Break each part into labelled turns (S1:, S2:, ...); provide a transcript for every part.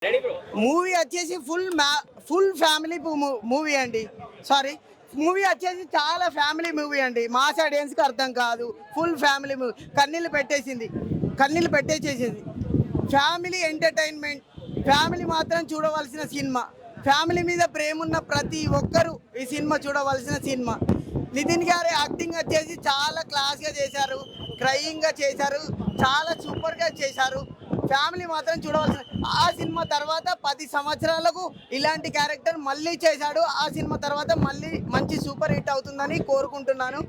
S1: Movie వచ్చేసి full family movie అండి. Sorry, movie వచ్చేసి చాలా ఫ్యామిలీ మూవీ అండి. మాస్ ఆడియన్స్కి అర్థం కాదు. Full family movie. కన్నీళ్ళు పెట్టేసేసింది. Family entertainment. ఫ్యామిలీ మాత్రం చూడవలసిన సినిమా. ఫ్యామిలీ మీద ప్రేమ ఉన్న ప్రతి ఒక్కరూ ఈ సినిమా చూడవలసిన సినిమా. నితిన్ గారి యాక్టింగ్ వచ్చేసి చాలా క్లాస్గా చేశారు, క్రయింగ్గా చేశారు, చాలా సూపర్గా చేశారు. ఫ్యామిలీ మాత్రం చూడవలసిన. ఆ సినిమా తర్వాత 10 సంవత్సరాలకు ఇలాంటి క్యారెక్టర్ మళ్ళీ చేశాడు. ఆ సినిమా తర్వాత మళ్ళీ మంచి సూపర్ హిట్ అవుతుందని కోరుకుంటున్నాను.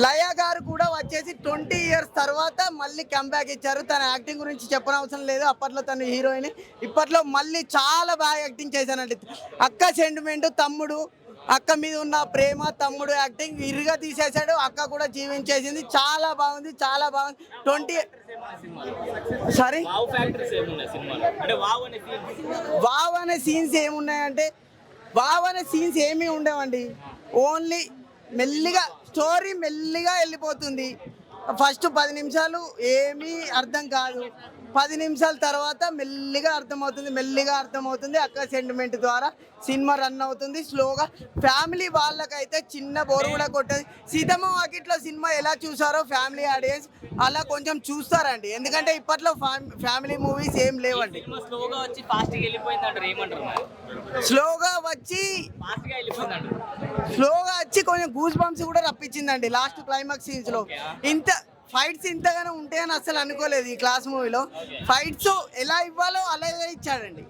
S1: లయ గారు కూడా వచ్చేసి 20 years తర్వాత మళ్ళీ కంబ్యాక్ ఇచ్చారు. తన యాక్టింగ్ గురించి చెప్పనవసరం లేదు. అప్పట్లో తను హీరోయిన్, ఇప్పట్లో మళ్ళీ చాలా బాగా యాక్టింగ్ చేశానండి. అక్క సెంటిమెంట్, తమ్ముడు, అక్క మీద ఉన్న ప్రేమ, తమ్ముడు యాక్టింగ్ ఇరుగా తీసేశాడు. అక్క కూడా జీవించేసింది. చాలా బాగుంది, చాలా బాగుంది. సారీ, వావ్ అనే సీన్స్ ఏమున్నాయంటే, వావ్ అనే సీన్స్ ఏమీ ఉండవండి. ఓన్లీ మెల్లిగా స్టోరీ మెల్లిగా వెళ్ళిపోతుంది. ఫస్ట్ 10 నిమిషాలు ఏమీ అర్థం కాదు. 10 నిమిషాల తర్వాత మెల్లిగా అర్థమవుతుంది. అక్క సెంటిమెంట్ ద్వారా సినిమా రన్ అవుతుంది స్లోగా. ఫ్యామిలీ వాళ్ళకైతే చిన్న బోర్ కూడా కొట్టదు. సీతమ్మ వాకిట్లో సినిమా ఎలా చూసారో ఫ్యామిలీ ఆడియన్స్ అలా కొంచెం చూస్తారండి. ఎందుకంటే ఇప్పట్లో ఫ్యామిలీ మూవీస్ ఏం లేవండి. స్లోగా వచ్చి కొంచెం గూస్ బంప్స్ కూడా రప్పించిందండి లాస్ట్ క్లైమాక్స్ సీన్స్ లో. ఇంత ఫైట్స్ ఇంతగానో ఉంటాయని అసలు అనుకోలేదు ఈ క్లాస్ మూవీలో. ఫైట్స్ ఎలా ఇవ్వాలో అలాగే ఇచ్చాడండి.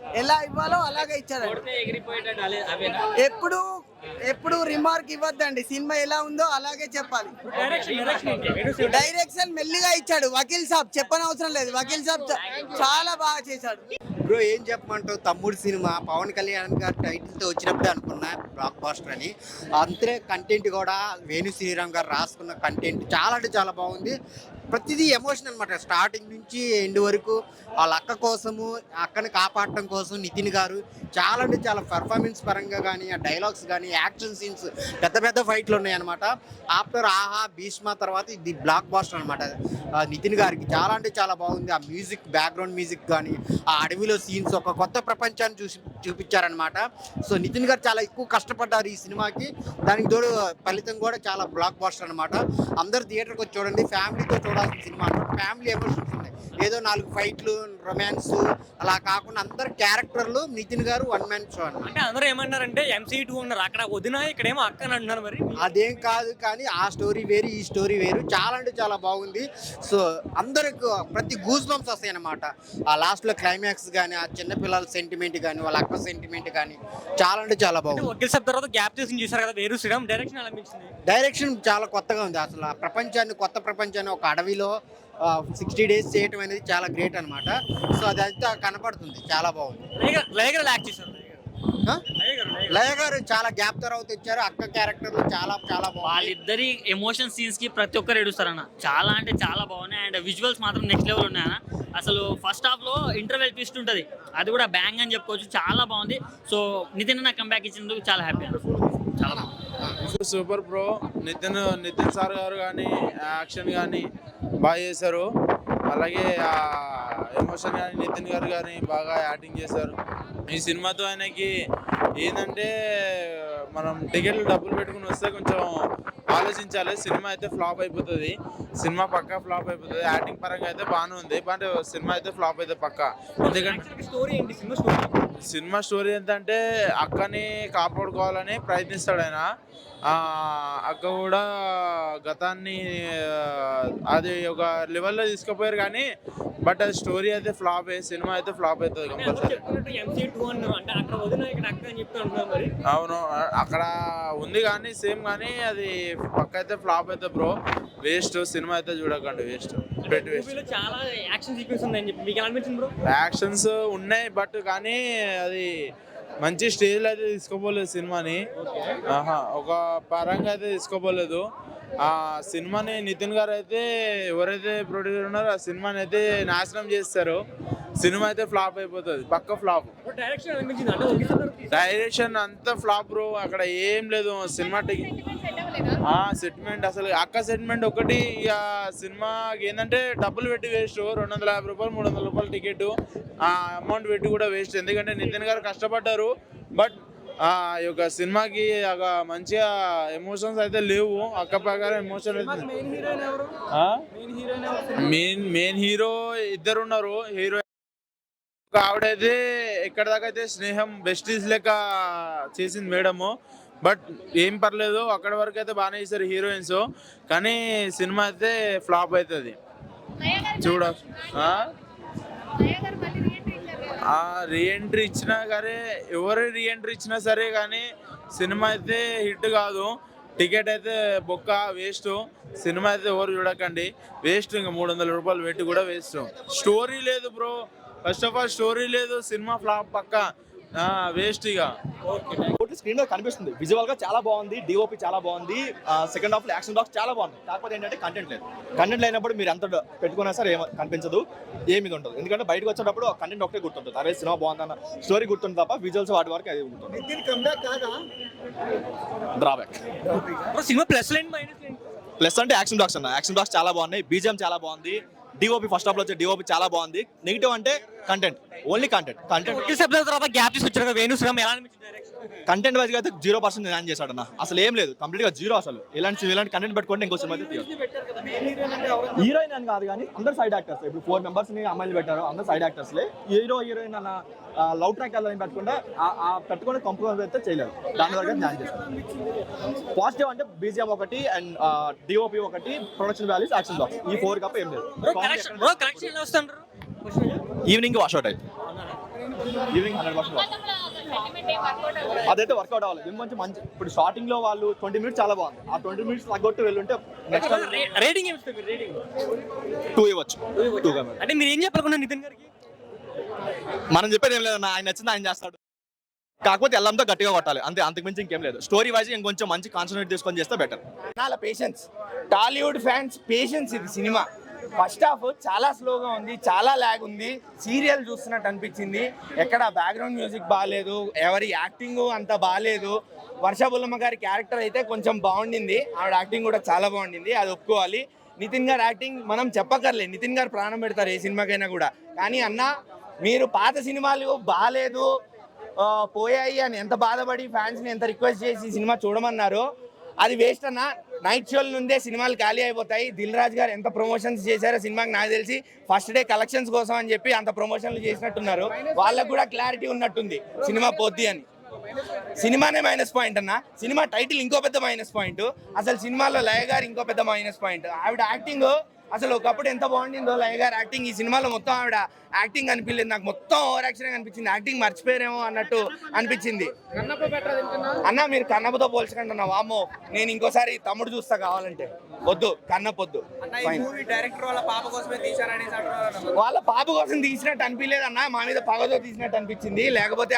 S1: ఎప్పుడు రిమార్క్ ఇవ్వద్దండి. సినిమా ఎలా ఉందో అలాగే చెప్పాలి. డైరెక్షన్ మెల్లిగా ఇచ్చాడు వకీల్ సాబ్, చెప్పనవసరం లేదు. వకీల్ సాబ్ చాలా బాగా చేశాడు.
S2: బ్రో ఏం చెప్పమంటావు, తమ్ముడు సినిమా పవన్ కళ్యాణ్ గారు టైటిల్తో వచ్చినప్పుడే అనుకున్నా బ్లాక్ బాస్టర్ అని. అంతే కంటెంట్ కూడా వేణు శ్రీరామ్ గారు రాసుకున్న కంటెంట్ చాలా అంటే చాలా బాగుంది. ప్రతిదీ ఎమోషన్ అనమాట. స్టార్టింగ్ నుంచి ఎండ్ వరకు వాళ్ళ అక్క కోసము, అక్కని కాపాడటం కోసం నితిన్ గారు చాలా అంటే చాలా పెర్ఫార్మెన్స్ పరంగా కానీ, ఆ డైలాగ్స్ కానీ, యాక్షన్ సీన్స్, పెద్ద ఫైట్లు ఉన్నాయన్నమాట. ఆఫ్టర్ ఆహా, భీష్మ తర్వాత ఇది బ్లాక్ బాస్టర్ అనమాట. నితిన్ గారికి చాలా అంటే చాలా బాగుంది. ఆ మ్యూజిక్, బ్యాక్గ్రౌండ్ మ్యూజిక్ కానీ, ఆ అడవిలో సీన్స్, ఒక కొత్త ప్రపంచాన్ని చూపించారనమాట. సో నితిన్ గారు చాలా ఎక్కువ కష్టపడ్డారు ఈ సినిమాకి. దానికి తోడు ఫలితం కూడా చాలా బ్లాక్ బాస్టర్ అనమాట. అందరు థియేటర్కి వచ్చి చూడండి. ఫ్యామిలీతో చూడాల్సిన సినిమా అనమాట. ఫ్యామిలీ ఎమోషన్స్ ఉన్నాయి. ఏదో 4 ఫైట్లు, రొమాన్స్ అలా కాకుండా అందరు క్యారెక్టర్లు నితిన్ గారు వన్ మ్యాన్ షో అనమాట.
S3: అంటే అందరూ ఏమన్నారంటే MC2 ఉన్నారు, అక్కడ వదిన, ఇక్కడేమో అక్క అని అంటున్నారు. మరి
S2: అదేం కాదు, కానీ ఆ స్టోరీ వేరు, ఈ స్టోరీ వేరు. చాలా అంటే చాలా బాగుంది. సో అందరికి ప్రతి గూస్ బంప్స్ వస్తాయి అనమాట. ఆ లాస్ట్లో క్లైమాక్స్ కానీ, ఆ చిన్నపిల్లల సెంటిమెంట్ కానీ, వాళ్ళ అక్క సెంటిమెంట్ కానీ చాలా అంటే చాలా బాగుంది.
S3: వకీల్ సాబ్ తర్వాత గ్యాప్ తీసి చూసారు కదా, వేరు శ్రీరామ్ డైరెక్షన్ ఎలా అనిపించింది?
S2: డైరెక్షన్ చాలా కొత్తగా ఉంది. అసలు ఆ కొత్త ప్రపంచాన్ని ఒక అడవిలో 60 days చేయటం అనేది చాలా గ్రేట్ అనమాట. సో అదంతా కనపడుతుంది, చాలా బాగుంది. లయ గారు చాలా గ్యాప్ తర్వాత ఇచ్చారు. అక్క క్యారెక్టర్ చాలా చాలా బాగుంది.
S4: వాళ్ళిద్దరి ఎమోషన్ సీన్స్ కి ప్రతి ఒక్కరు ఏడుస్తారన్న. చాలా అంటే చాలా బాగున్నాయి. అండ్ విజువల్స్ మాత్రం నెక్స్ట్ లెవెల్ ఉన్నాయన్న. అసలు ఫస్ట్ హాఫ్ లో ఇంటర్వెల్ ట్విస్ట్ ఉంటుంది, అది కూడా బ్యాంగ్ అని చెప్పుకోవచ్చు. చాలా బాగుంది. సో నితిన్ అన్న కంబ్యాక్ ఇచ్చినందుకు చాలా హ్యాపీ. చాలా బాగుంది.
S5: Super bro. నితిన్ సార్ గారు కానీ యాక్షన్ కానీ బాగా చేశారు. అలాగే ఎమోషన్ కానీ నితిన్ గారు కానీ బాగా యాక్టింగ్ చేశారు. ఈ సినిమాతో ఆయనకి ఏంటంటే, మనం టికెట్లు డబ్బులు పెట్టుకుని వస్తే కొంచెం ఆలోచించాలి. సినిమా అయితే ఫ్లాప్ అయిపోతుంది. సినిమా పక్కా ఫ్లాప్ అయిపోతుంది. యాక్టింగ్ పరంగా అయితే బాగానే ఉంది, బట్ సినిమా అయితే ఫ్లాప్ అయితే పక్కా. ఎందుకంటే
S3: స్టోరీ ఏంటి
S5: సినిమా స్టోరీ ఏంటంటే, అక్కని కాపాడుకోవాలని ప్రయత్నిస్తాడు ఆయన. అక్క కూడా గతాన్ని అది ఒక లెవెల్లో తీసుకుపోయారు కానీ, బట్ అది స్టోరీ అయితే ఫ్లాప్ అయ్యి సినిమా అయితే ఫ్లాప్ అవుతుంది కంపల్సరీ. అవును, అక్కడ ఉంది కానీ సేమ్, కానీ అది పక్క అయితే ఫ్లాప్ అయితే బ్రో. వేస్ట్. సినిమా అయితే చూడకండి, వేస్ట్.
S3: చాలా యాక్షన్ సీక్వెన్స్ ఉన్నాయని చెప్పి మీకు ఎలా అనిపించింది బ్రో?
S5: యాక్షన్స్ ఉన్నాయి, బట్ కానీ అది మంచి స్టేజ్లో అయితే తీసుకోపోలేదు సినిమాని. ఒక పరంగా అయితే తీసుకోపోలేదు ఆ సినిమాని. నితిన్ గారు అయితే ఎవరైతే ప్రొడ్యూసర్ ఉన్నారో ఆ సినిమాని అయితే నాశనం చేస్తారు. సినిమా అయితే ఫ్లాప్ అయిపోతుంది, పక్క ఫ్లాప్.
S3: డైరెక్షన్
S5: డైరెక్షన్ అంతా ఫ్లాప్ బ్రో. అక్కడ ఏం లేదు. సినిమాటిక్ సెటిల్మెంట్ అసలు అక్క సెటిల్మెంట్ ఒకటి. ఇక సినిమాకి ఏంటంటే డబ్బులు పెట్టి వేస్ట్, 250 రూపాయలు 300 రూపాయలు టికెట్, ఆ అమౌంట్ పెట్టి కూడా వేస్ట్. ఎందుకంటే నితిన్ గారు కష్టపడ్డారు, బట్ ఈ యొక్క సినిమాకి ఒక మంచిగా ఎమోషన్స్ అయితే లేవు. అక్క ప్రకారం ఎమోషన్ అయితే మెయిన్ హీరో ఇద్దరు ఉన్నారు. హీరో ఆవిడైతే ఎక్కడ దాకా అయితే స్నేహం బెస్టీస్ లెక్క చేసింది మేడము, బట్ ఏం పర్లేదు, అక్కడి వరకు అయితే బాగానే చేశారు హీరోయిన్స్. కానీ సినిమా అయితే ఫ్లాప్ అవుతుంది చూడ. రీఎంట్రీ ఇచ్చినా కానీ ఎవరు రీఎంట్రీ ఇచ్చినా సరే కానీ సినిమా అయితే హిట్ కాదు. టికెట్ అయితే బొక్క, వేస్ట్. సినిమా అయితే ఎవరు చూడకండి, వేస్ట్. ఇంకా 300 రూపాయలు పెట్టి కూడా వేస్ట్. స్టోరీ లేదు bro, first of all story లేదు, సినిమా ఫ్లాప్ పక్క, వేస్ట్. ఇక
S6: స్క్రీన్ లో కనిపిస్తుంది, విజువల్ గా చాలా బాగుంది, డిఓపి చాలా బాగుంది, సెకండ్ హాఫ్ లో యాక్షన్ బ్లాక్స్ చాలా బాగుంది. కాకపోతే ఏంటంటే కంటెంట్ లేదు. కంటెంట్ లేనప్పుడు మీరు ఎంత పెట్టుకున్నా సరే ఏమీ కనిపించదు, ఏమి ఉండదు. ఎందుకంటే బయటకు వచ్చేటప్పుడు కంటెంట్ ఒకటే గుర్తుంటుంది, అదే సినిమా బాగుందన్న స్టోరీ గుర్తుంది తప్ప విజువల్స్ వాటి వరకు అది ఉంటుంది. Drawback.
S3: Cinema plus line minus line.
S6: Plus అంటే యాక్షన్ బ్లాక్స్ అన్న, యాక్షన్ బ్లాక్స్ చాలా బాగున్నాయి, బీజిఎం చాలా బాగుంది, డిఓపి ఫస్ట్ హాఫ్ లో వచ్చే డిఓపి చాలా బాగుంది. నెగిటివ్ అంటే కంటెంట్, ఓన్లీ కంటెంట్
S3: తర్వాత గ్యాప్ తీసుకొచ్చారు వేణు శ్రీరామ్, ఎలా అనిపించింది డైరెక్షన్?
S6: కంటెంట్ వైజ్ అయితే 0% న్యాయం చేశాడన్న, అసలు ఏం లేదు, కంప్లీట్ గా జీరో. అసలు ఇలాంటి కంటెంట్ పెట్టుకుంటే ఇంకో సినిమా హీరోయిన్ అని కాదు కానీ అందరు సైడ్ యాక్టర్స్. ఇప్పుడు 4 మెంబర్స్ ని అమ్మాయిలు పెట్టారు, అందరు సైడ్ యాక్టర్స్ లే. హీరోయిన్ అన్న లవ్ ట్రాక్ వెళ్ళని పెట్టుకుంటే పెట్టుకుని కంప్యూటర్ అయితే చేయలేదు, దాని వరకు న్యాయం చేశారు. పాజిటివ్ అంటే బీజిఎం ఒకటి అండ్ డిఓపి ఒకటి, ప్రొడక్షన్ వాల్యూస్, యాక్షన్ బాక్స్, ఈ 4 కప్ ఏం లేదు. ఈవినింగ్ వాష్అవుట్ అయితే ఈవినింగ్ 100% అదైతే వర్కౌట్ అవ్వాలి. ఇంకొంచెం మంచి, ఇప్పుడు స్టార్టింగ్ లో వాళ్ళు 20 మినిట్స్ చాలా బాగుంది, ఆ 20 మినిట్స్ తగ్గొట్టు వెళ్ళుంటే నెక్స్ట్
S3: రేటింగ్
S6: 2 ఇవ్వచ్చు. 2
S3: అంటే మీరు ఏం చెప్పాలనుకున్నారు నితిన్ గారికి?
S6: మనం చెప్పేది ఏం లేదన్న, ఆయన నచ్చింది ఆయన చేస్తాడు, కాకపోతే ఎల్లంతో గట్టిగా కొట్టాలి అంతే, అంతకుమించి ఇంకేం లేదు. స్టోరీ వైజ్ ఇంకొంచెం మంచి కాన్సన్ట్రేట్ తీసుకొని చేస్తే బెటర్.
S7: చాలా పేషెన్స్, టాలీవుడ్ ఫ్యాన్స్ పేషెన్స్. ఇది సినిమా ఫస్ట్ హాఫ్ చాలా స్లోగా ఉంది, చాలా ల్యాగ్ ఉంది, సీరియల్ చూస్తున్నట్టు అనిపించింది. ఎక్కడ బ్యాక్గ్రౌండ్ మ్యూజిక్ బాగాలేదు, ఎవరి యాక్టింగ్ అంత బాగాలేదు. వర్ష బుల్లమ్మ గారి క్యారెక్టర్ అయితే కొంచెం బాగుండింది, ఆవిడ యాక్టింగ్ కూడా చాలా బాగుండింది, అది ఒప్పుకోవాలి. నితిన్ గారు యాక్టింగ్ మనం చెప్పక్కర్లేదు, నితిన్ గారు ప్రాణం పెడతారు ఏ సినిమాకైనా కూడా. కానీ అన్న, మీరు పాత సినిమాలు బాగాలేదు పోయాయి అని ఎంత బాధపడి ఫ్యాన్స్ని ఎంత రిక్వెస్ట్ చేసి ఈ సినిమా చూడమన్నారో అది వేస్ట్ అన్న. నైట్ షోల నుండే సినిమాలు ఖాళీ అయిపోతాయి. దిల్ రాజు గారు ఎంత ప్రమోషన్స్ చేశారో సినిమాకి నాకు తెలిసి ఫస్ట్ డే కలెక్షన్స్ కోసం అని చెప్పి అంత ప్రమోషన్లు చేసినట్టున్నారు. వాళ్ళకు కూడా క్లారిటీ ఉన్నట్టుంది సినిమా పోద్ది అని. సినిమానే మైనస్ పాయింట్ అన్న, సినిమా టైటిల్ ఇంకో పెద్ద మైనస్ పాయింట్, అసలు సినిమాలో లయ గారు ఇంకో పెద్ద మైనస్ పాయింట్. ఆవిడ యాక్టింగ్ అసలు ఒకప్పుడు ఎంత బాగుండిందో లయ గారు యాక్టింగ్, ఈ సినిమాలో మొత్తం ఆవిడ యాక్టింగ్ అనిపించలేదు నాకు, మొత్తం ఓవర్ యాక్షన్ అనిపించింది. యాక్టింగ్ మర్చిపోయారేమో అన్నట్టు అనిపించింది. అన్న మీరు కన్నప్పతో పోల్చకండి అన్న, వామో నేను ఇంకోసారి తమ్ముడు చూస్తా కావాలంటే, వద్దు కన్నప్పొద్దు. వాళ్ళ పాప కోసం తీసినట్టు అనిపించలేదు అన్న, మా మీద పగతో తీసినట్టు అనిపించింది. లేకపోతే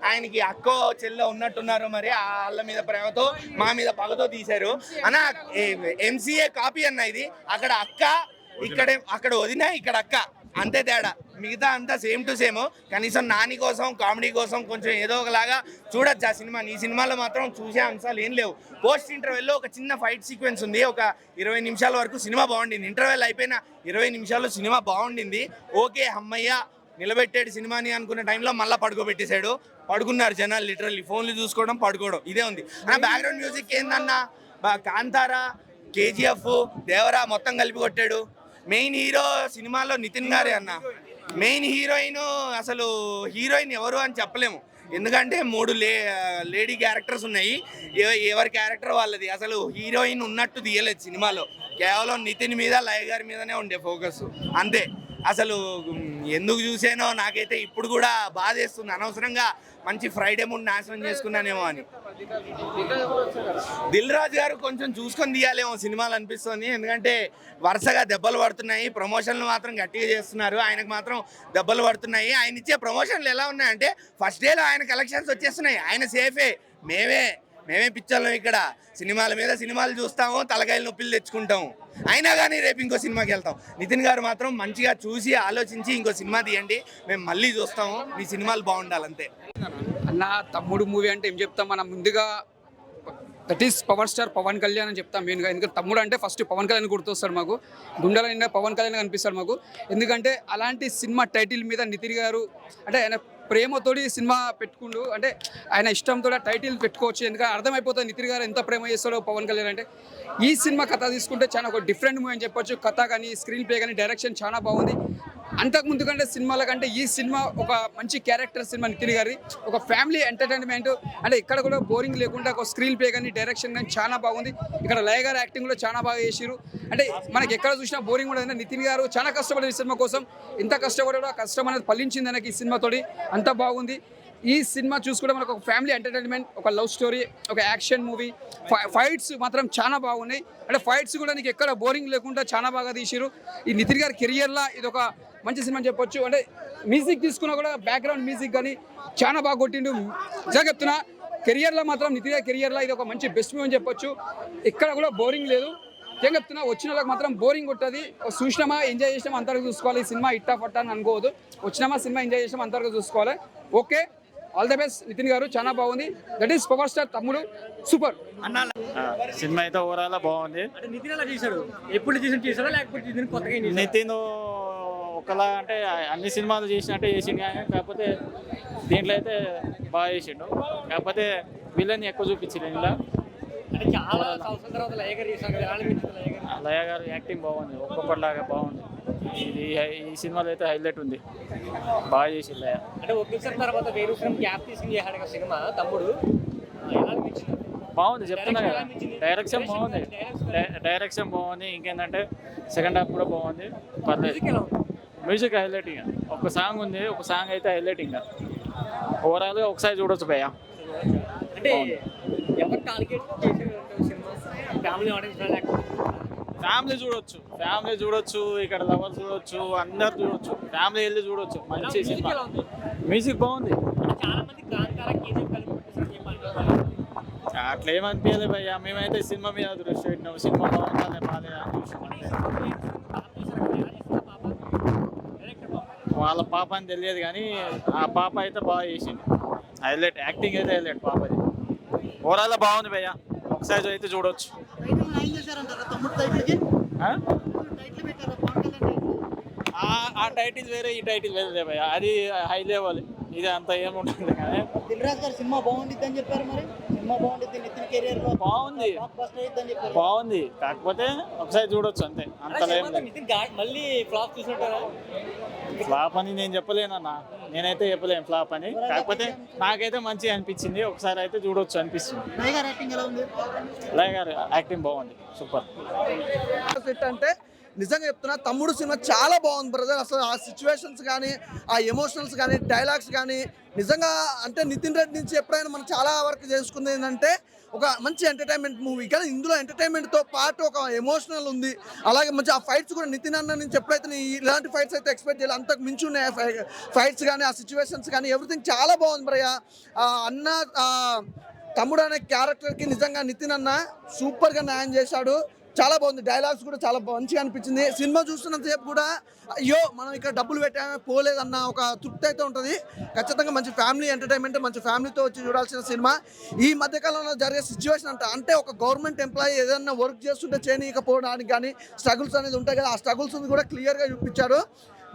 S7: ఆయనకి అక్కో చెల్లో ఉన్నట్టున్నారు, మరి వాళ్ళ మీద ప్రేమతో మా మీద పగతో తీశారు అన్న. ఎంసీఏ కాపీ అన్న ఇది, అక్కడ అక్క అక్కడ వదిన, ఇక్కడ అక్క, అంతే తేడా. మిగతా అంతా సేమ్ టు సేమ్. కనీసం నాని కోసం కామెడీ కోసం కొంచెం ఏదో ఒకలాగా చూడొచ్చు ఆ సినిమా. ఈ సినిమాలో మాత్రం చూసే అంశాలు ఏం లేవు. పోస్ట్ ఇంటర్వెల్లో ఒక చిన్న ఫైట్ సీక్వెన్స్ ఉంది, ఒక 20 నిమిషాల వరకు సినిమా బాగుండింది. ఇంటర్వెల్ అయిపోయిన 20 నిమిషాల్లో సినిమా బాగుండింది. ఓకే అమ్మయ్య నిలబెట్టాడు సినిమాని అనుకున్న టైంలో మళ్ళీ పడుకోబెట్టేశాడు. పడుకున్నారు జనాలు, లిటరల్లీ ఫోన్లు చూసుకోవడం పడుకోవడం ఇదే ఉంది అన్న. బ్యాక్గ్రౌండ్ మ్యూజిక్ ఏందన్నా, కాంతారా, కేజీఎఫ్, దేవరా మొత్తం కలిపి కొట్టాడు. మెయిన్ హీరో సినిమాలో నితిన్ గారే అన్న. మెయిన్ హీరోయిన్, అసలు హీరోయిన్ ఎవరు అని చెప్పలేము, ఎందుకంటే 3 లేడీ క్యారెక్టర్స్ ఉన్నాయి, ఎవరి క్యారెక్టర్ వాళ్ళది. అసలు హీరోయిన్ ఉన్నట్టు తీయలేదు సినిమాలో, కేవలం నితిన్ మీద లయ గారి మీదనే ఉండే ఫోకస్ అంతే. అసలు ఎందుకు చూసానో నాకైతే ఇప్పుడు కూడా బాధేస్తుంది, అనవసరంగా మంచి ఫ్రైడే మూడ్ నాశనం చేసుకున్నానేమో అని. దిల్ రాజు గారు కొంచెం చూసుకొని తీయాలేమో సినిమాలు అనిపిస్తుంది, ఎందుకంటే వరుసగా దెబ్బలు పడుతున్నాయి. ప్రమోషన్లు మాత్రం గట్టిగా చేస్తున్నారు, ఆయనకు మాత్రం దెబ్బలు పడుతున్నాయి. ఆయన ఇచ్చే ప్రమోషన్లు ఎలా ఉన్నాయంటే ఫస్ట్ డేలో ఆయన కలెక్షన్స్ వచ్చేస్తున్నాయి, ఆయన సేఫే. మేమే పిక్చర్లో ఇక్కడ సినిమాల మీద సినిమాలు చూస్తాము, తలకాయలు నొప్పిలు తెచ్చుకుంటాము, అయినా కానీ రేపు ఇంకో సినిమాకి వెళ్తాం. నితిన్ గారు మాత్రం మంచిగా చూసి ఆలోచించి ఇంకో సినిమా తీయండి, మేము మళ్ళీ చూస్తాము, మీ సినిమాలు బాగుండాలంతే.
S8: అన్న తమ్ముడు మూవీ అంటే ఏం చెప్తాం, మనం ముందుగా that is power star Pawan Kalyan అని చెప్తాం మెయిన్గా. ఎందుకంటే తమ్ముడు అంటే ఫస్ట్ పవన్ కళ్యాణ్ గుర్తొస్తాడు మాకు, గుండెల నిండా పవన్ కళ్యాణ్ కనిపిస్తాడు మాకు. ఎందుకంటే అలాంటి సినిమా టైటిల్ మీద నితిన్ గారు అంటే ఆయన ప్రేమతోటి సినిమా పెట్టుకుండు, అంటే ఆయన ఇష్టంతో టైటిల్ పెట్టుకోవచ్చు. ఎందుకంటే అర్థమైపోతుంది నితిన్ గారు ఎంత ప్రేమ చేస్తాడో పవన్ కళ్యాణ్ అంటే. ఈ సినిమా కథ తీసుకుంటే చాలా ఒక డిఫరెంట్ మూవీ అని చెప్పొచ్చు. కథ కానీ స్క్రీన్ ప్లే కానీ డైరెక్షన్ చాలా బాగుంది. అంతకుముందు కంటే సినిమాల కంటే ఈ సినిమా ఒక మంచి క్యారెక్టర్ సినిమా నితిన్ గారి, ఒక ఫ్యామిలీ ఎంటర్టైన్మెంట్. అంటే ఇక్కడ కూడా బోరింగ్ లేకుండా ఒక స్క్రీన్ ప్లే కానీ డైరెక్షన్ కానీ చాలా బాగుంది. ఇక్కడ లయ గారు యాక్టింగ్ కూడా చాలా బాగా చేసిరు. అంటే మనకి ఎక్కడ చూసినా బోరింగ్ కూడా నితిన్ గారు చాలా కష్టపడారు ఈ సినిమా కోసం. ఇంత కష్టపడి కూడా కష్టం అనేది ఫలించింది మనకి ఈ సినిమాతోటి. అంత బాగుంది. ఈ సినిమా చూసుకుంటే మనకు ఒక ఫ్యామిలీ ఎంటర్టైన్మెంట్, ఒక లవ్ స్టోరీ, ఒక యాక్షన్ మూవీ. ఫైట్స్ మాత్రం చాలా బాగున్నాయి. అంటే ఫైట్స్ కూడా నీకు ఎక్కడ బోరింగ్ లేకుండా చాలా బాగా తీసిరు. ఈ నితిన్ గారి కెరియర్లో ఇది ఒక మంచి సినిమా అని చెప్పొచ్చు. అంటే మ్యూజిక్ తీసుకున్నా కూడా బ్యాక్గ్రౌండ్ మ్యూజిక్ కానీ చాలా బాగా కొట్టిండు. నిజంగా చెప్తున్నా కెరియర్లో మాత్రం నితిన్ గారి కెరియర్లో ఇది ఒక మంచి బెస్ట్ మూవీ అని చెప్పొచ్చు. ఇక్కడ కూడా బోరింగ్ లేదు. ఏం చెప్తున్నా వచ్చిన వాళ్ళకి మాత్రం బోరింగ్ కొట్టది. చూసినామా ఎంజాయ్ చేసినామా అంతవరకు చూసుకోవాలి. ఈ సినిమా ఇట్టా పట్టా అని అనుకోవద్దు. వచ్చినామా సినిమా ఎంజాయ్ చేసినామా అంతవరకు చూసుకోవాలి. Okay, all the best Nithin garu, చాలా బాగుంది. దట్ ఈస్ పవర్ స్టార్ తమ్ముడు, సూపర్.
S9: సినిమా అయితే ఓవరాల్ బాగుంది.
S3: అంటే నితిన్ అలా చేశాడు, ఎప్పుడు చేశాడా లేకపోతే నితిన్ కొత్తగా ఏం చేశాడా?
S9: నితిన్ ఒకలా అంటే అన్ని సినిమాలు చేసినట్టే చేసిండు, కానీ కాకపోతే దీంట్లో అయితే బాగా చేసిండు. కాకపోతే విలన్ ఎక్కువ చూపించిండు ఇలా.
S3: అంటే చాలా సంవత్సరాల తర్వాత లయ గారు చేశారు కదా, ఎలా అనిపించింది లయ గారు?
S9: లయ గారు యాక్టింగ్ బాగుంది, ఒక్కొక్కటిలాగా బాగుంది. ఇది ఈ సినిమాలో అయితే హైలైట్ ఉంది, బాగా చేసింది లయ.
S3: అంటే ఒకేసారి తర్వాత వేరే ఫిల్మ్ గ్యాప్ తీసుకుని చేశాడు కదా సినిమా తమ్ముడు, ఎలా అనిపించింది?
S9: బాగుంది చెప్తున్నా కదా, డైరెక్షన్ బాగుంది. డైరెక్షన్ బాగుంది. ఇంకేంటంటే సెకండ్ హాఫ్ కూడా బాగుంది, పర్లేదు. Music highlight. ఇంకా ఒక సాంగ్ ఉంది, ఒక సాంగ్ అయితే హైలైట్. ఇంకా ఓవరాల్గా ఒకసారి చూడొచ్చు భయ్య.
S3: అంటే ఎవరు టార్గెట్ చేశారు సినిమా? ఫ్యామిలీ ఆడియన్స్ లేకపోతే
S9: ఫ్యామిలీ చూడొచ్చు, ఇక్కడ లవర్స్ చూడొచ్చు, అందరు చూడొచ్చు, ఫ్యామిలీ వెళ్ళి చూడొచ్చు. మంచి సినిమా, మ్యూజిక్ బాగుంది.
S3: చాలా మంది కాంతారా కేజీఎఫ్ కలిపి కొట్టేసారని చెప్పి అంటున్నారు.
S9: అట్లా ఏమనిపించలేదు భయ్య, మేమైతే సినిమా మీద దృష్టి పెట్టినాం. సినిమా బాగుందా బాగాలేదా వాళ్ళ పాప అని తెలియదు, కానీ ఆ పాప అయితే బాగా చేసింది. హైలైట్ యాక్టింగ్ అయితే హైలైట్ పాపది. ఓవరాల్ బాగుంది భయ్య, ఒకసారి అయితే చూడొచ్చు. ఆ టైటిల్ వేరే, ఈ టైటిల్ వేరే భయ్య. అది హై లెవెల్, ఇది అంత ఏముంటుంది. కానీ
S1: దిల్ రాజు గారు సినిమా బాగుండిద్ది అని చెప్పారు. మరి సినిమా బాగుండిద్ది, నితిన్ కెరియర్ లో
S9: బాగుంది. కాకపోతే ఒకసారి చూడొచ్చు అంతే, అంతలా ఏం లేదు.
S3: నితిన్ మళ్ళీ ఫ్లాప్ చూసినట్టారా?
S9: ఫ్లాప్ అని నేను చెప్పలేనన్నా, నేనైతే చెప్పలేను ఫ్లాప్ అని. కాకపోతే నాకైతే మంచిగా అనిపించింది, ఒకసారి అయితే చూడొచ్చు అనిపిస్తుంది. లయ గారు యాక్టింగ్ బాగుంది, సూపర్.
S1: అంటే నిజంగా చెప్తున్నా తమ్ముడు సినిమా చాలా బాగుంది బ్రదర్. అసలు ఆ సిచ్యువేషన్స్ కానీ, ఆ ఎమోషనల్స్ కానీ, డైలాగ్స్ కానీ నిజంగా అంటే నితిన్ రెడ్డి నుంచి ఎప్పుడైనా మనం చాలా వరకు చేసుకుంది ఏంటంటే ఒక మంచి ఎంటర్టైన్మెంట్ మూవీ. కానీ ఇందులో ఎంటర్టైన్మెంట్తో పాటు ఒక ఎమోషనల్ ఉంది. అలాగే మంచి ఆ ఫైట్స్ కూడా నితిన్ అన్న నుంచి ఎప్పుడైతే ఇలాంటి ఫైట్స్ అయితే ఎక్స్పెక్ట్ చేయాలి, అంతకు మించి ఉన్నాయి ఫైట్స్ కానీ, ఆ సిచ్యువేషన్స్ కానీ, ఎవ్రీథింగ్ చాలా బాగుంది బ్రయ్య. అన్న తమ్ముడు అనే క్యారెక్టర్కి నిజంగా నితిన్ అన్న సూపర్గా న్యాయం చేశాడు. చాలా బాగుంది. డైలాగ్స్ కూడా చాలా మంచిగా అనిపించింది. సినిమా చూస్తున్నంతసేపు కూడా అయ్యో మనం ఇక్కడ డబ్బులు పెట్టామే పోలేదన్న ఒక తృప్తి అయితే ఉంటుంది. ఖచ్చితంగా మంచి ఫ్యామిలీ ఎంటర్టైన్మెంట్, మంచి ఫ్యామిలీతో వచ్చి చూడాల్సిన సినిమా. ఈ మధ్యకాలంలో జరిగే సిచ్యువేషన్ అంటే ఒక గవర్నమెంట్ ఎంప్లాయీ ఏదైనా వర్క్ చేస్తుంటే చేయనీయకపోవడానికి కానీ స్ట్రగుల్స్ అనేది ఉంటాయి కదా, ఆ స్ట్రగుల్స్ కూడా క్లియర్గా చూపించారు.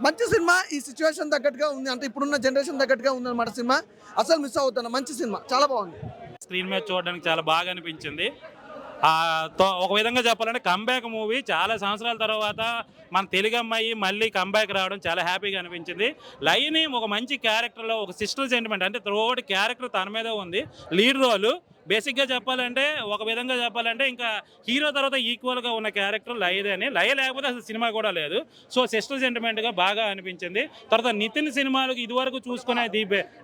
S1: మంచి సినిమా, ఈ సిచ్యువేషన్ తగ్గట్టుగా ఉంది, అంటే ఇప్పుడున్న జనరేషన్ తగ్గట్టుగా ఉంది అనమాట సినిమా. అసలు మిస్ అవుతున్నా, మంచి సినిమా, చాలా బాగుంది.
S10: స్క్రీన్ మీద చూడడానికి చాలా బాగా అనిపించింది. ఒక విధంగా చెప్పాలంటే కంబ్యాక్ మూవీ. చాలా సంవత్సరాల తర్వాత మన తెలుగు అమ్మాయి మళ్ళీ కంబ్యాక్ రావడం చాలా హ్యాపీగా అనిపించింది. లైని ఒక మంచి క్యారెక్టర్లో ఒక సిస్టర్ సెంటిమెంట్, అంటే త్రూఅవుట్ క్యారెక్టర్ తన మీద ఉంది. లీడ్ రోల్ బేసిక్గా చెప్పాలంటే, ఒక విధంగా చెప్పాలంటే ఇంకా హీరో తర్వాత ఈక్వల్గా ఉన్న క్యారెక్టర్ లయదని. లయ లేకపోతే అసలు సినిమా కూడా లేదు. సో సిస్టర్ సెంటిమెంట్గా బాగా అనిపించింది. తర్వాత నితిన్ సినిమాలకు ఇదివరకు చూసుకునే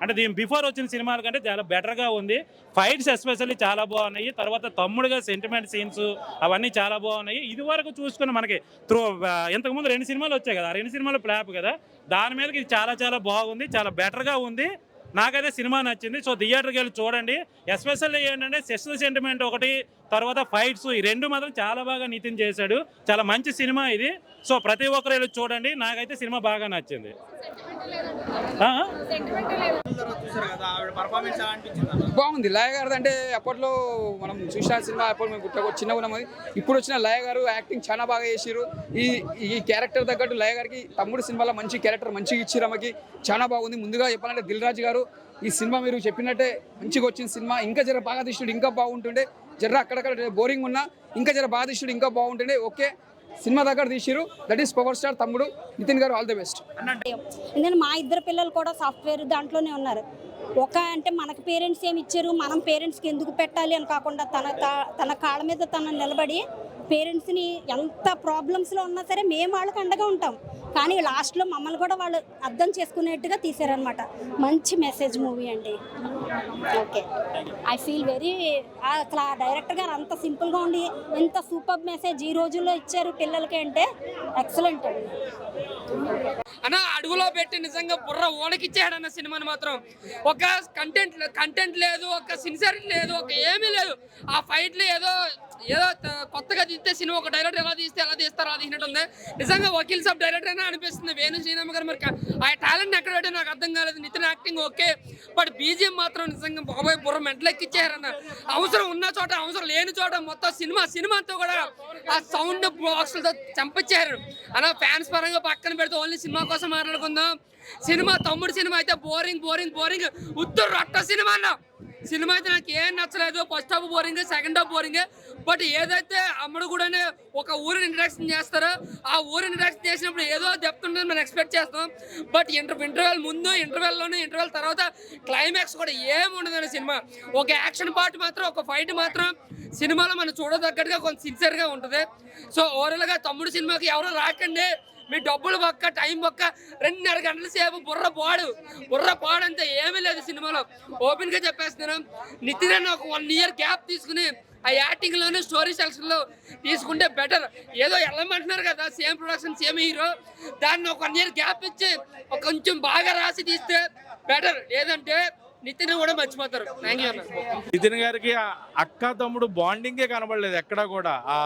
S10: అంటే దీని బిఫోర్ వచ్చిన సినిమాల కంటే చాలా బెటర్గా ఉంది. ఫైట్స్ ఎస్పెషల్లీ చాలా బాగున్నాయి. తర్వాత తమ్ముడుగా సెంటిమెంట్ సీన్స్ అవన్నీ చాలా బాగున్నాయి. ఇదివరకు చూసుకుని మనకి ఇంతకుముందు 2 సినిమాలు వచ్చాయి కదా, ఆ 2 సినిమాలు ఫ్లాప్ కదా, దాని మీదకి ఇది చాలా చాలా బాగుంది, చాలా బెటర్గా ఉంది. నాకైతే సినిమా నచ్చింది. సో థియేటర్కి వెళ్ళి చూడండి. ఎస్పెషల్లీ ఏంటంటే సిస్టర్ సెంటిమెంట్ ఒకటి, తర్వాత ఫైట్స్, ఈ 2 మాత్రం చాలా బాగా నితిన్ చేశాడు. చాలా మంచి సినిమా ఇది. సో ప్రతి ఒక్కరు వెళ్ళి చూడండి. నాకైతే సినిమా బాగా నచ్చింది.
S8: బాగుంది లయ గారు అంటే అప్పట్లో మనం చూసిన సినిమా అప్పుడు మేము చిన్నగా ఉన్నాము. ఇప్పుడు వచ్చిన లయ గారు యాక్టింగ్ చాలా బాగా చేసిరు. ఈ క్యారెక్టర్ తగ్గట్టు లయ గారికి తమ్ముడు సినిమాలో మంచి క్యారెక్టర్ మంచిగా ఇచ్చిరు. ఆమెకి చాలా బాగుంది. ముందుగా చెప్పాలంటే దిల్ రాజు గారు ఈ సినిమా మీరు చెప్పినట్టే మంచిగా వచ్చిన సినిమా. ఇంకా జర బాగా తీసినాడు ఇంకా బాగుంటుండే. జర అక్కడక్కడ బోరింగ్ ఉన్నా ఇంకా జర బాగా తీసినాడు ఇంకా బాగుంటుండే. ఓకే సినిమా దగ్గర తీసిరు. దట్ ఈస్ పవర్ స్టార్ తమ్ముడు నితిన్ గారు. All the best.
S11: ఎందుకంటే మా ఇద్దరు పిల్లలు కూడా సాఫ్ట్వేర్ దాంట్లోనే ఉన్నారు. అంటే మనకి పేరెంట్స్ ఏమి ఇచ్చారు, మనం పేరెంట్స్కి ఎందుకు పెట్టాలి అని కాకుండా తన కాళ్ళ మీద తను నిలబడి పేరెంట్స్ని ఎంత ప్రాబ్లమ్స్లో ఉన్నా సరే మేము వాళ్ళకి అండగా ఉంటాం. కానీ లాస్ట్లో మమ్మల్ని కూడా వాళ్ళు అర్థం చేసుకునేట్టుగా తీశారనమాట. మంచి మెసేజ్ మూవీ అండి. ఓకే ఐ ఫీల్ వెరీ అసలు ఆ డైరెక్టర్ గారు అంత సింపుల్గా ఉండి ఎంత సూపర్ మెసేజ్ ఈ రోజుల్లో ఇచ్చారు పిల్లలకి అంటే ఎక్సలెంట్ అండి.
S8: అన్న అడుగులో పెట్టి నిజంగా బుర్ర ఓడకిచ్చాడు అన్న సినిమాని మాత్రం. ఒక కంటెంట్ లేదు, ఒక సిన్సియరిటీ లేదు, ఒక ఏమీ లేదు. ఆ ఫైట్లు ఏదో కొత్తగా తీస్తే సినిమా ఒక డైరెక్టర్ ఎలా తీస్తే ఎలా తీస్తారో అది తీసినట్టుంది. నిజంగా వకీల్ సాబ్ డైరెక్టర్ అయినా అనిపిస్తుంది. వేణు శ్రీరామ్ గారు మరి ఆ టాలెంట్ ఎక్కడ పెట్టో నాకు అర్థం కాలేదు. Nithin acting okay, but BGM మాత్రం నిజంగా బాబాయ్ బుర్ర మెంటలెక్కిచ్చారన్న. అవసరం ఉన్న చోట అవసరం లేని చోట మొత్తం సినిమా అంతా కూడా ఆ సౌండ్ బాక్సులతో చంపించారు అలా. ఫ్యాన్స్ పరంగా పక్కన పెడితే ఓన్లీ సినిమా కోసం మాట్లాడుకుందాం. సినిమా తమ్ముడు సినిమా అయితే బోరింగ్ ఉత్తు రొట్ట సినిమా అన్న. సినిమా అయితే నాకు ఏం నచ్చలేదు. First half boring, second half boring. But ఏదైతే అమ్మడు కూడా ఒక ఊరిని ఇంట్రడక్షన్ చేస్తారో ఆ ఊరిని ఇంట్రడక్షన్ చేసినప్పుడు ఏదో డెప్త్ ఉంటుందని మనం ఎక్స్పెక్ట్ చేస్తాం. బట్ ఇంటర్వెల్ ముందు, ఇంటర్వెల్ తర్వాత క్లైమాక్స్ కూడా ఏమి ఉండదు సినిమా. ఒక యాక్షన్ పార్ట్ మాత్రం, ఒక ఫైట్ మాత్రం సినిమాలో మనం చూడదగ్గట్టుగా కొంచెం సిన్సియర్గా ఉంటుంది. సో ఓవరాల్గా తమ్ముడు సినిమాకి ఎవరు రాకండి. మీ డబ్బులు పక్క, టైం పక్క, 2.5 గంటల సేపు బుర్ర పాడు అంతే ఏమీ లేదు సినిమాలో. ఓపెన్గా చెప్పేస్తున్నాం. నితిన్ అన్న ఒక 1 year గ్యాప్ తీసుకుని ఆ యాక్టింగ్లోనే స్టోరీ సెలక్షన్లో తీసుకుంటే బెటర్. ఏదో వెళ్ళమంటున్నారు కదా, సేమ్ ప్రొడక్షన్ సేమ్ హీరో, దాన్ని ఒక 1 year గ్యాప్ ఇచ్చి కొంచెం బాగా రాసి తీస్తే బెటర్. లేదంటే నితిన్ కూడా మర్చిపోతారు. థ్యాంక్ యూ అన్న.
S10: నితిన్ గారికి అక్క తమ్ముడు బాండింగే కనబడలేదు ఎక్కడా కూడా. ఆ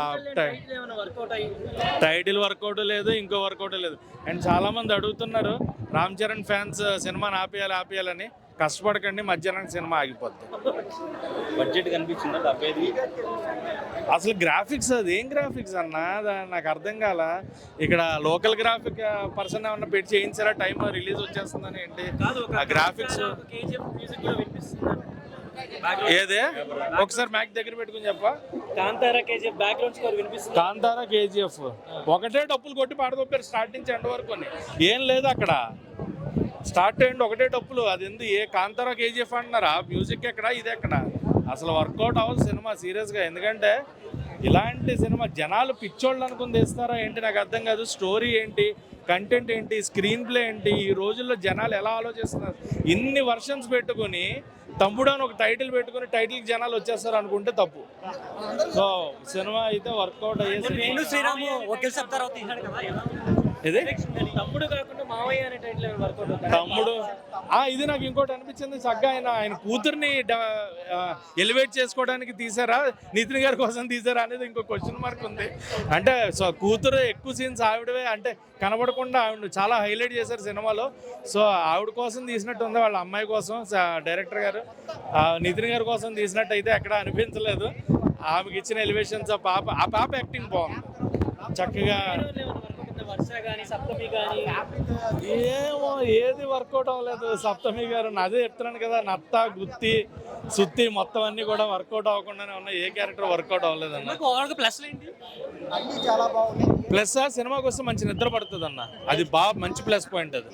S10: టైటిల్ వర్కౌట్ లేదు, ఇంకో వర్కౌట్ లేదు. అండ్ చాలా మంది అడుగుతున్నారు రామ్ చరణ్ ఫ్యాన్స్ సినిమాని ఆపేయాలని. కష్టపడకండి, మధ్యాహ్నం సినిమా ఆగిపోద్ది.
S3: బడ్జెట్ కనిపించిందా డబ్బేది?
S10: అసలు గ్రాఫిక్స్ అది ఏం గ్రాఫిక్స్ అన్న నాకు అర్థం కాల. ఇక్కడ లోకల్ గ్రాఫిక్ పర్సన్ ఏమన్నా పెట్టి చేయించారా? టైం రిలీజ్ వచ్చేస్తుందని ఏంటి ఆ గ్రాఫిక్స్? ఏదే ఒకసారి మ్యాక్ దగ్గర పెట్టుకుని చెప్పా.
S3: కాంతారా కేజీఎఫ్ బ్యాక్గ్రౌండ్ స్కోర్ వినిపిస్తుంది.
S10: కాంతారా కేజీఎఫ్ ఒకటే డప్పులు కొట్టి పాడదొప్పారు స్టార్ట్ నుంచి ఎండ్ వరకు. ఏం లేదు అక్కడ. స్టార్ట్ అయ్యండి ఒకటే డప్పులు. అది ఎందుకు ఏ కాంతారా కేజీఎఫ్ అంటున్నారా? మ్యూజిక్ ఎక్కడ, ఇది ఎక్కడ? అసలు వర్కౌట్ అవ్వదు సినిమా సీరియస్గా. ఎందుకంటే ఇలాంటి సినిమా జనాలు పిచ్చోళ్ళు అనుకుని తీస్తారా ఏంటి నాకు అర్థం కాదు. స్టోరీ ఏంటి, కంటెంట్ ఏంటి, స్క్రీన్ ప్లే ఏంటి, ఈ రోజుల్లో జనాలు ఎలా ఆలోచిస్తున్నారు? ఇన్ని వర్షన్స్ పెట్టుకుని తమ్ముడు అని ఒక టైటిల్ పెట్టుకుని టైటిల్కి జనాలు వచ్చేస్తారు అనుకుంటే తప్పు. సో సినిమా అయితే వర్కౌట్ అయ్యేసి.
S3: వేణు శ్రీరామ్ వకీల్ సాబ్ తర్వాత తీశాడు కదా,
S10: ఇది
S3: తమ్ముడు కాకుండా మావయ్య అనే టైటిల్ వర్కౌట్ అవుతుంది.
S10: తమ్ముడు ఇది నాకు ఇంకోటి అనిపించింది. చక్కగా ఆయన కూతుర్ని ఎలివేట్ చేసుకోవడానికి తీసారా, నితిన్ గారి కోసం తీసారా అనేది ఇంకో క్వశ్చన్ మార్క్ ఉంది. అంటే సో కూతురు ఎక్కువ సీన్స్ ఆవిడవే అంటే కనబడకుండా ఆవిడ చాలా హైలైట్ చేశారు సినిమాలో. సో ఆవిడ కోసం తీసినట్టు ఉంది, వాళ్ళ అమ్మాయి కోసం డైరెక్టర్ గారు. నితిన్ గారి కోసం తీసినట్టు అయితే ఎక్కడ అనిపించలేదు. ఆమెకి ఇచ్చిన ఎలివేషన్స్ ఆ పాప యాక్టింగ్ బాగుంది చక్కగా. ఏమో ఏది వర్కౌట్ అవ్వలేదు. సప్తమి గారు అదే చెప్తున్నాను కదా, నత్త గుత్తి సుత్తి మొత్తం అన్ని కూడా వర్కౌట్ అవ్వకుండానే ఉన్నాయి. ఏ క్యారెక్టర్ వర్కౌట్ అవ్వలేదు అన్న. ప్లస్ సినిమాకి వస్తే మంచి నిద్ర పడుతుంది అన్న. అది బాగా మంచి ప్లస్ పాయింట్. అది